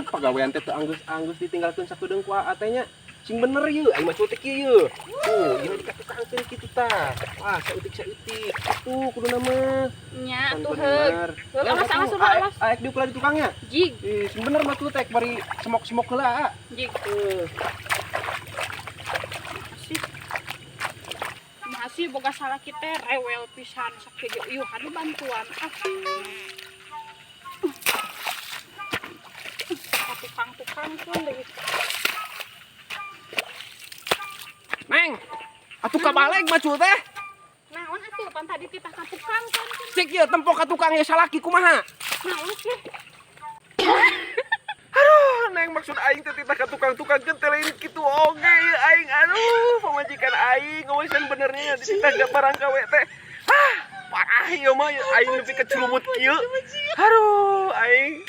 Pagawean teh teu anggus ditinggalkeun sakedeung ku atenya. Sing bener yeuh, aing mah cutek yeuh. Tuh, ieu dikatukangkeun kitu tah. Wah, saeutik-saeutik. Tuh, kuduna mah. Nya atuh heug. Heug awas awas. Aek diukur di tukangnya. Jig. Sing bener mah cutek bari semok-semok heula. Jig. Masih boga salah kita rewel pisan sakieu ieu hade bantuan. Tukang-tukang pun deui. Neng, atuh kabaleg mah cu teh. Naon atuh pan tadi titah ka tukang kan? Cek ieu tempo ka tukang ieu salaki kumaha? Naon sih? Aduh, neng maksud aing teh titah ka tukang-tukang lain kitu oge ieu aing. Aduh, pamajikan aing ngeusan benernya titah ga barang gawe teh. Parah ieu mah aing nepi ka curumut kieu. Aduh, aing